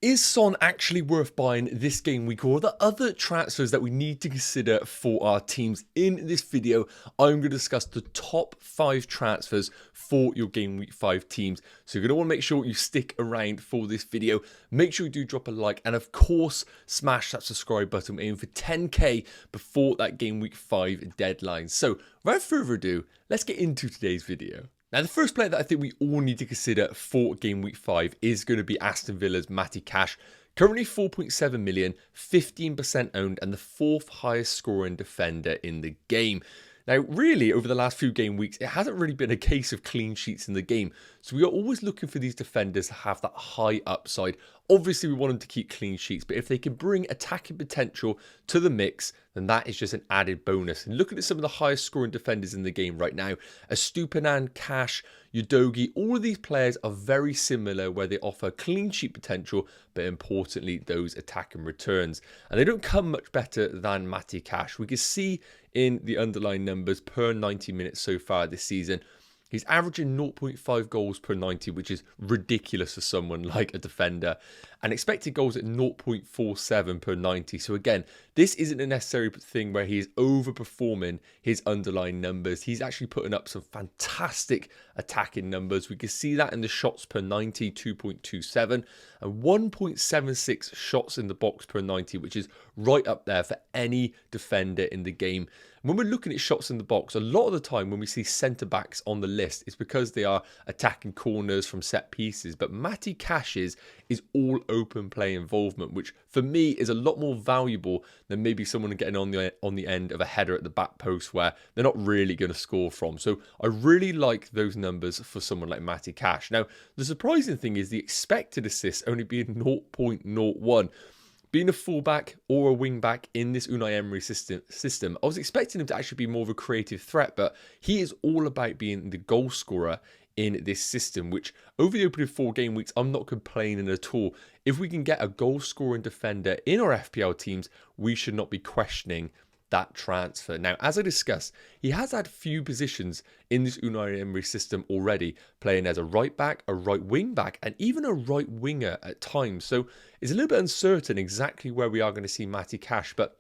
Is Son actually worth buying this game week, or are there other transfers that we need to consider for our teams? In this video, I'm going to discuss the top 5 transfers for your game week 5 teams. So you're going to want to make sure you stick around for this video. Make sure you do drop a like, and of course, smash that subscribe button. We're aiming for 10k before that game week 5 deadline. So without further ado, let's get into today's video. Now, the first player that I think we all need to consider for Game Week 5 is going to be Aston Villa's Matty Cash. Currently 4.7 million, 15% owned, and the 4th highest scoring defender in the game. Now, really, over the last few game weeks, it hasn't really been a case of clean sheets in the game. So we are always looking for these defenders to have that high upside. Obviously, we want them to keep clean sheets, but if they can bring attacking potential to the mix, then that is just an added bonus. And looking at some of the highest scoring defenders in the game right now, Estupinan, Cash, Udogie, all of these players are very similar where they offer clean sheet potential, but importantly, those attacking returns. And they don't come much better than Matty Cash. We can see in the underlying numbers per 90 minutes so far this season, he's averaging 0.5 goals per 90, which is ridiculous for someone like a defender. And expected goals at 0.47 per 90. So again, this isn't a necessary thing where he's overperforming his underlying numbers. He's actually putting up some fantastic attacking numbers. We can see that in the shots per 90, 2.27, and 1.76 shots in the box per 90, which is right up there for any defender in the game. When we're looking at shots in the box, a lot of the time when we see centre-backs on the list, it's because they are attacking corners from set pieces. But Matty Cash's is all open play involvement, which for me is a lot more valuable than maybe someone getting on the end of a header at the back post where they're not really going to score from. So I really like those numbers for someone like Matty Cash. Now, the surprising thing is the expected assists only being 0.01. Being a fullback or a wingback in this Unai Emery system, I was expecting him to actually be more of a creative threat, but he is all about being the goal scorer in this system, which over the opening 4 game weeks, I'm not complaining at all. If we can get a goal scoring defender in our FPL teams, we should not be questioning that transfer. Now, as I discussed, he has had few positions in this Unai Emery system already, playing as a right back, a right wing back, and even a right winger at times. So it's a little bit uncertain exactly where we are going to see Matty Cash, but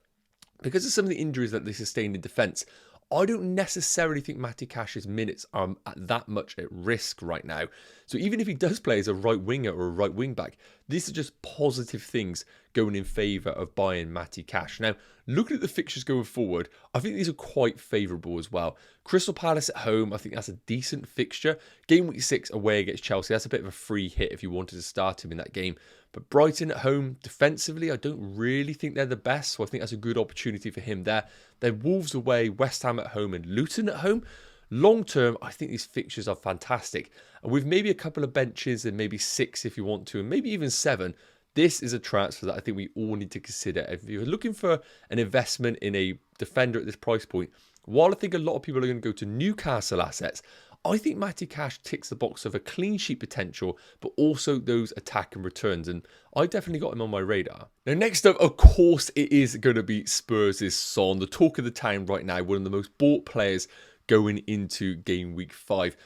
because of some of the injuries that they sustained in defence, I don't necessarily think Matty Cash's minutes are that much at risk right now. So even if he does play as a right winger or a right wing back, these are just positive things going in favour of buying Matty Cash. Now, looking at the fixtures going forward, I think these are quite favourable as well. Crystal Palace at home, I think that's a decent fixture. Game week 6 away against Chelsea, that's a bit of a free hit if you wanted to start him in that game. But Brighton at home, defensively, I don't really think they're the best. So I think that's a good opportunity for him there. Then Wolves away, West Ham at home, and Luton at home. Long term, I think these fixtures are fantastic. And with maybe a couple of benches and maybe 6 if you want to, and maybe even 7, this is a transfer that I think we all need to consider. If you're looking for an investment in a defender at this price point, while I think a lot of people are going to go to Newcastle assets, I think Matty Cash ticks the box of a clean sheet potential, but also those attack and returns. And I definitely got him on my radar. Now, next up, of course, it is going to be Spurs' Son, the talk of the town right now, one of the most bought players going into game week 5.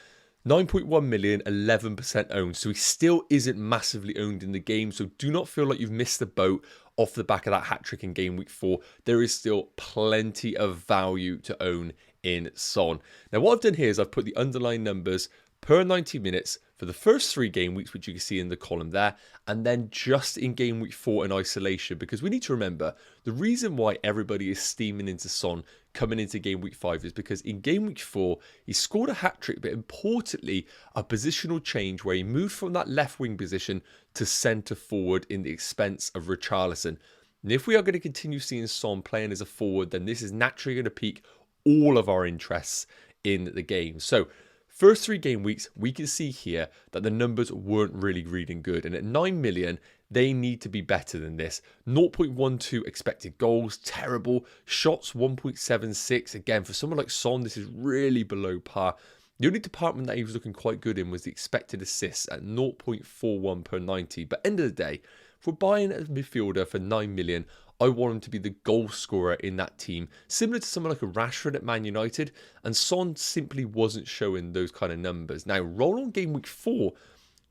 9.1 million, 11% owned. So he still isn't massively owned in the game. So do not feel like you've missed the boat off the back of that hat-trick in game week 4. There is still plenty of value to own in Son. Now, what I've done here is I've put the underlying numbers per 90 minutes for the first 3 game weeks, which you can see in the column there, and then just in game week 4 in isolation, because we need to remember the reason why everybody is steaming into Son coming into game week 5 is because in game week 4 he scored a hat-trick, but importantly a positional change where he moved from that left wing position to centre forward in the expense of Richarlison. And if we are going to continue seeing Son playing as a forward, then this is naturally going to pique all of our interests in the game. So first 3 game weeks, we can see here that the numbers weren't really reading good. And at 9 million, they need to be better than this. 0.12 expected goals, terrible. Shots, 1.76. Again, for someone like Son, this is really below par. The only department that he was looking quite good in was the expected assists at 0.41 per 90. But end of the day, if we're buying a midfielder for 9 million, I want him to be the goal scorer in that team, similar to someone like a Rashford at Man United, and Son simply wasn't showing those kind of numbers. Now, roll on game week 4,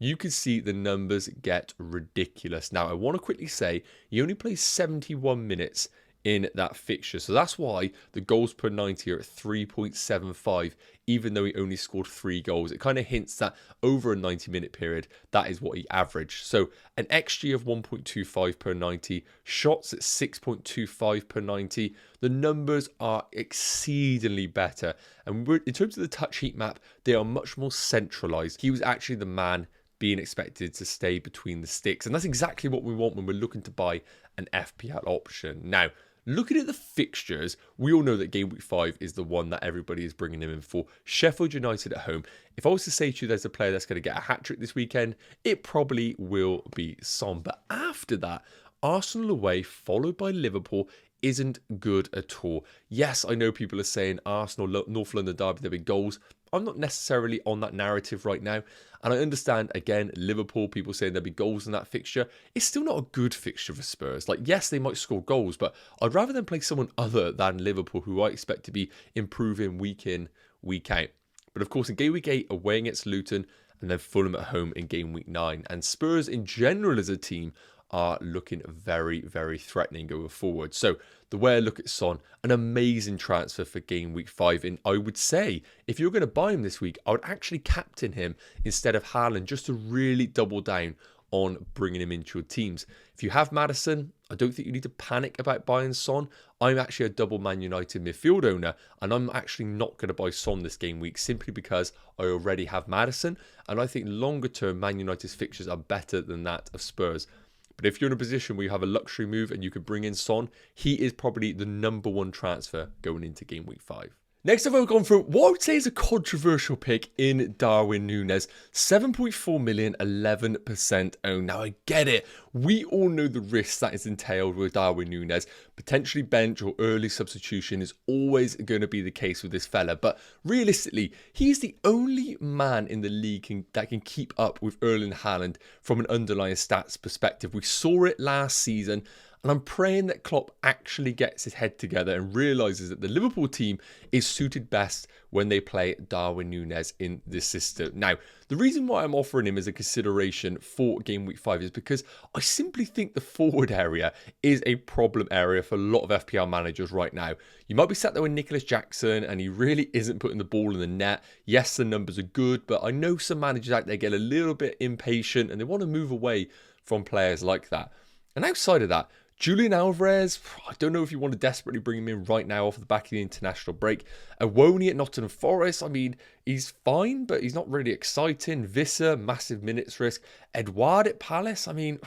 you can see the numbers get ridiculous. Now, I want to quickly say he only plays 71 minutes in that fixture. So that's why the goals per 90 are at 3.75, even though he only scored 3 goals. It kind of hints that over a 90-minute period, that is what he averaged. So an XG of 1.25 per 90, shots at 6.25 per 90. The numbers are exceedingly better. And in terms of the touch heat map, they are much more centralized. He was actually the man being expected to stay between the sticks. And that's exactly what we want when we're looking to buy an FPL option. Now, looking at the fixtures, we all know that Game Week 5 is the one that everybody is bringing him in for. Sheffield United at home. If I was to say to you there's a player that's going to get a hat-trick this weekend, it probably will be Son. But after that, Arsenal away, followed by Liverpool, isn't good at all. Yes, I know people are saying Arsenal, North London derby, there'll be goals. I'm not necessarily on that narrative right now. And I understand, again, Liverpool, people saying there'll be goals in that fixture. It's still not a good fixture for Spurs. Like, yes, they might score goals, but I'd rather than play someone other than Liverpool, who I expect to be improving week in, week out. But of course, in Game Week 8, away against Luton, and then Fulham at home in Game Week 9. And Spurs, in general, as a team, are looking very, very threatening going forward. So the way I look at Son, an amazing transfer for Game Week 5. And I would say, if you're going to buy him this week, I would actually captain him instead of Haaland, just to really double down on bringing him into your teams. If you have Maddison, I don't think you need to panic about buying Son. I'm actually a double Man United midfield owner, and I'm actually not going to buy Son this game week simply because I already have Maddison, and I think longer term Man United's fixtures are better than that of Spurs. But if you're in a position where you have a luxury move and you could bring in Son, he is probably the #1 transfer going into Game Week 5. Next up, I've gone for what I would say is a controversial pick in Darwin Núñez. 7.4 million, 11% owned. Now, I get it. We all know the risks that is entailed with Darwin Núñez. Potentially bench or early substitution is always going to be the case with this fella. But realistically, he's the only man in the league that can keep up with Erling Haaland from an underlying stats perspective. We saw it last season. And I'm praying that Klopp actually gets his head together and realises that the Liverpool team is suited best when they play Darwin Núñez in this system. Now, the reason why I'm offering him as a consideration for Game Week 5 is because I simply think the forward area is a problem area for a lot of FPL managers right now. You might be sat there with Nicholas Jackson and he really isn't putting the ball in the net. Yes, the numbers are good, but I know some managers out there get a little bit impatient and they want to move away from players like that. And outside of that, Julian Alvarez, I don't know if you want to desperately bring him in right now off the back of the international break. Awoni at Nottingham Forest, I mean, he's fine, but he's not really exciting. Visser, massive minutes risk. Edouard at Palace, I mean,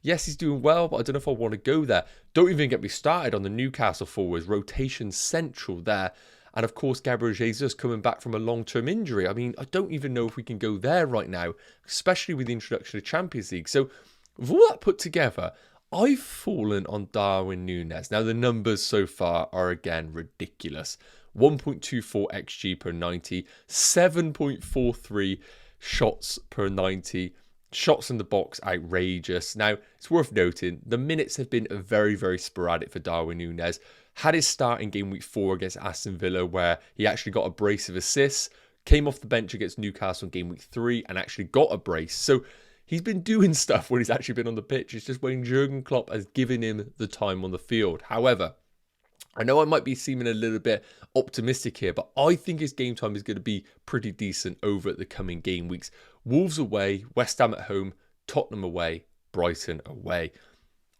yes, he's doing well, but I don't know if I want to go there. Don't even get me started on the Newcastle forwards. Rotation central there. And of course, Gabriel Jesus coming back from a long-term injury. I mean, I don't even know if we can go there right now, especially with the introduction of Champions League. So with all that put together, I've fallen on Darwin Núñez. Now, the numbers so far are, again, ridiculous. 1.24 XG per 90, 7.43 shots per 90, shots in the box, outrageous. Now, it's worth noting, the minutes have been very, very sporadic for Darwin Núñez. Had his start in Game Week 4 against Aston Villa, where he actually got a brace of assists, came off the bench against Newcastle in Game Week 3, and actually got a brace. So he's been doing stuff when he's actually been on the pitch. It's just when Jurgen Klopp has given him the time on the field. However, I know I might be seeming a little bit optimistic here, but I think his game time is going to be pretty decent over the coming game weeks. Wolves away, West Ham at home, Tottenham away, Brighton away.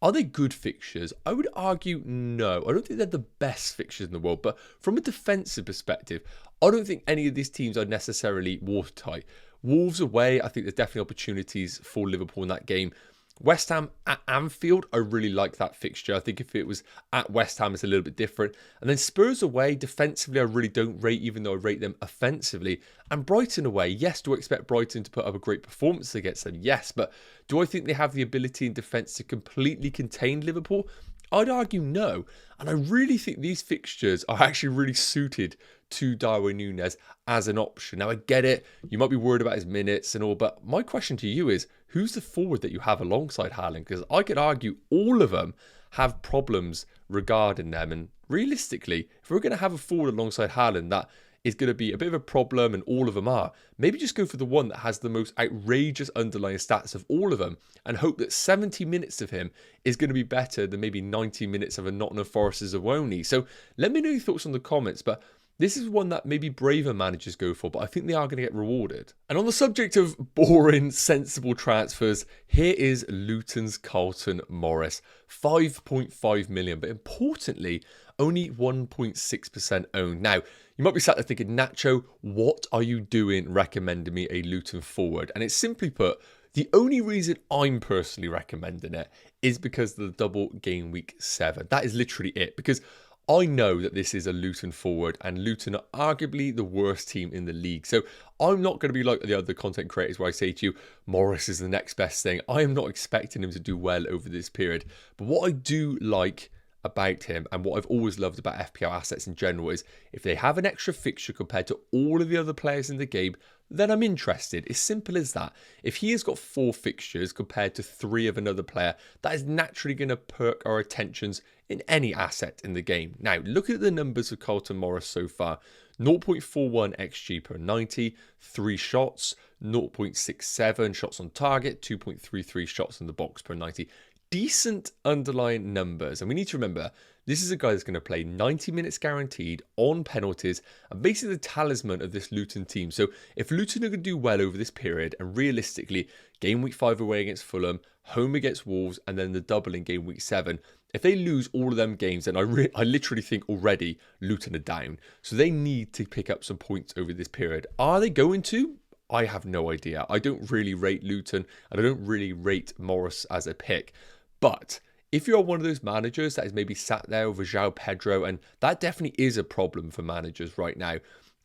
Are they good fixtures? I would argue no. I don't think they're the best fixtures in the world, but from a defensive perspective, I don't think any of these teams are necessarily watertight. Wolves away, I think there's definitely opportunities for Liverpool in that game. West Ham at Anfield, I really like that fixture. I think if it was at West Ham, it's a little bit different. And then Spurs away, defensively, I really don't rate, even though I rate them offensively. And Brighton away, yes, do I expect Brighton to put up a great performance against them? Yes, but do I think they have the ability in defence to completely contain Liverpool? I'd argue no. And I really think these fixtures are actually really suited to Darwin Núñez as an option. Now, I get it. You might be worried about his minutes and all, but my question to you is, who's the forward that you have alongside Haaland? Because I could argue all of them have problems regarding them. And realistically, if we're going to have a forward alongside Haaland that is going to be a bit of a problem, and all of them are. Maybe just go for the one that has the most outrageous underlying stats of all of them and hope that 70 minutes of him is going to be better than maybe 90 minutes of a Nottingham Forest's Awoni. So let me know your thoughts on the comments, but this is one that maybe braver managers go for, but I think they are going to get rewarded. And on the subject of boring, sensible transfers, here is Luton's Carlton Morris. 5.5 million, but importantly, only 1.6% owned. Now, you might be sat there thinking, Nacho, what are you doing recommending me a Luton forward? And it's simply put, the only reason I'm personally recommending it is because of the double game week 7. That is literally it, because I know that this is a Luton forward, and Luton are arguably the worst team in the league. So I'm not going to be like the other content creators where I say to you, Morris is the next best thing. I am not expecting him to do well over this period. But what I do like about him, and what I've always loved about FPL assets in general, is if they have an extra fixture compared to all of the other players in the game, then I'm interested. It's simple as that. If he has got 4 fixtures compared to 3 of another player, that is naturally going to perk our attentions in any asset in the game. Now, look at the numbers of Carlton Morris so far. 0.41 XG per 90, 3 shots, 0.67 shots on target, 2.33 shots in the box per 90. Decent underlying numbers. And we need to remember, this is a guy that's going to play 90 minutes guaranteed on penalties and basically the talisman of this Luton team. So if Luton are going to do well over this period, and realistically, game week 5 away against Fulham, home against Wolves, and then the double in game week 7, if they lose all of them games, then I literally think already Luton are down. So they need to pick up some points over this period. Are they going to? I have no idea. I don't really rate Luton, and I don't really rate Morris as a pick. But if you're one of those managers that is maybe sat there with João Pedro, and that definitely is a problem for managers right now,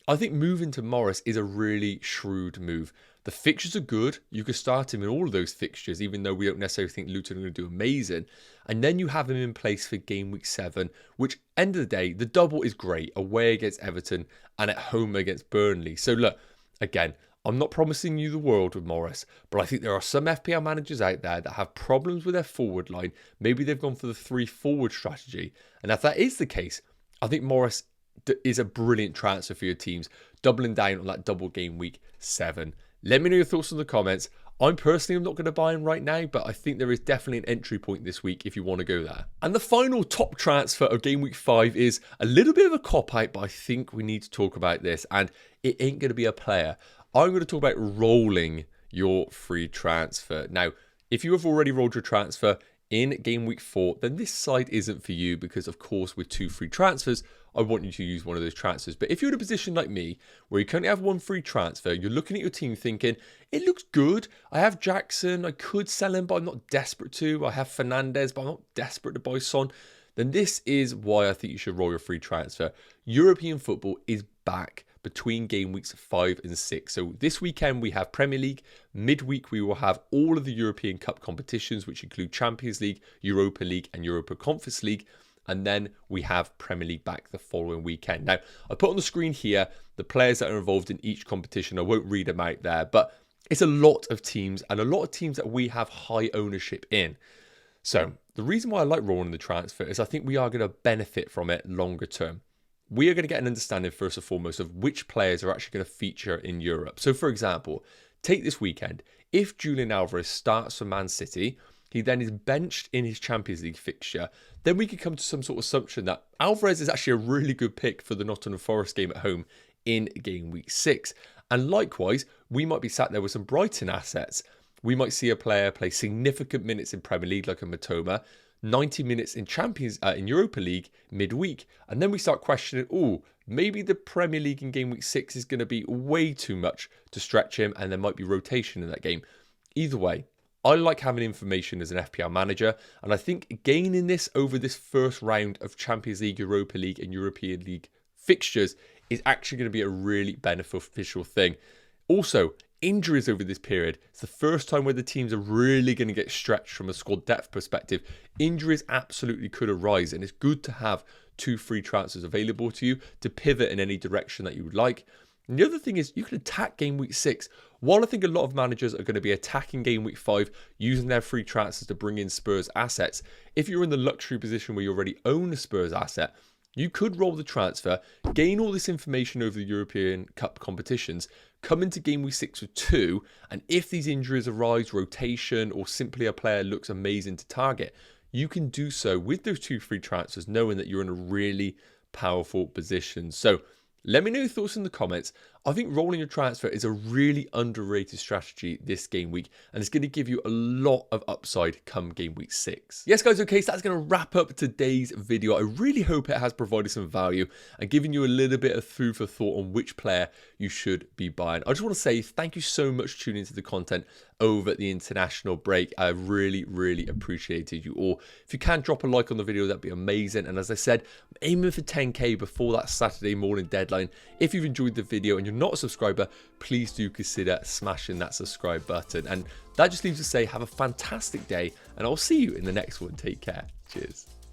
I think moving to Morris is a really shrewd move. The fixtures are good. You could start him in all of those fixtures, even though we don't necessarily think Luton are going to do amazing. And then you have him in place for game week 7, which, end of the day, the double is great. Away against Everton and at home against Burnley. So look, again, I'm not promising you the world with Morris, but I think there are some FPL managers out there that have problems with their forward line. Maybe they've gone for the 3 forward strategy. And if that is the case, I think Morris is a brilliant transfer for your teams, doubling down on that double game week 7. Let me know your thoughts in the comments. I'm personally not going to buy him right now, but I think there is definitely an entry point this week if you want to go there. And the final top transfer of game week 5 is a little bit of a cop-out, but I think we need to talk about this, and it ain't going to be a player. I'm going to talk about rolling your free transfer. Now, if you have already rolled your transfer in game week 4, then this side isn't for you because, of course, with 2 free transfers, I want you to use one of those transfers. But if you're in a position like me, where you currently have 1 free transfer, you're looking at your team thinking, it looks good. I have Jackson. I could sell him, but I'm not desperate to. I have Fernandez, but I'm not desperate to buy Son. Then this is why I think you should roll your free transfer. European football is back between game weeks 5 and 6. So this weekend we have Premier League. Midweek we will have all of the European Cup competitions, which include Champions League, Europa League and Europa Conference League. And then we have Premier League back the following weekend. Now, I put on the screen here the players that are involved in each competition. I won't read them out there, but it's a lot of teams and a lot of teams that we have high ownership in. So the reason why I like rolling the transfer is I think we are going to benefit from it longer term. We are going to get an understanding, first and foremost, of which players are actually going to feature in Europe. So, for example, take this weekend. If Julian Alvarez starts for Man City, he then is benched in his Champions League fixture, then we could come to some sort of assumption that Alvarez is actually a really good pick for the Nottingham Forest game at home in game week 6. And likewise, we might be sat there with some Brighton assets. We might see a player play significant minutes in Premier League like a Matoma, 90 minutes in in Europa League midweek, and then we start questioning, oh, maybe the Premier League in game week 6 is going to be way too much to stretch him, and there might be rotation in that game. Either way, I like having information as an FPL manager, and I think gaining this over this first round of Champions League, Europa League and European League fixtures is actually going to be a really beneficial thing. Also, injuries over this period. It's the first time where the teams are really going to get stretched from a squad depth perspective. Injuries absolutely could arise, and it's good to have 2 free transfers available to you to pivot in any direction that you would like. And the other thing is you can attack game week 6. While I think a lot of managers are going to be attacking game week 5 using their free transfers to bring in Spurs assets, if you're in the luxury position where you already own a Spurs asset, You could roll the transfer, gain all this information over the European Cup competitions, come into game week 6 with 2, and if these injuries arise, rotation, or simply a player looks amazing to target, you can do so with those 2 free transfers, knowing that you're in a really powerful position. So let me know your thoughts in the comments. I think rolling a transfer is a really underrated strategy this game week, and it's going to give you a lot of upside come game week 6. Yes, guys, okay, so that's going to wrap up today's video. I really hope it has provided some value and given you a little bit of food for thought on which player you should be buying. I just want to say thank you so much for tuning into the content over the international break. I really appreciated you all. If you can drop a like on the video, that'd be amazing. And as I said, I'm aiming for 10k before that Saturday morning deadline. If you've enjoyed the video and you're not a subscriber, please do consider smashing that subscribe button. And that just leaves to say have a fantastic day, and I'll see you in the next one. Take care. Cheers.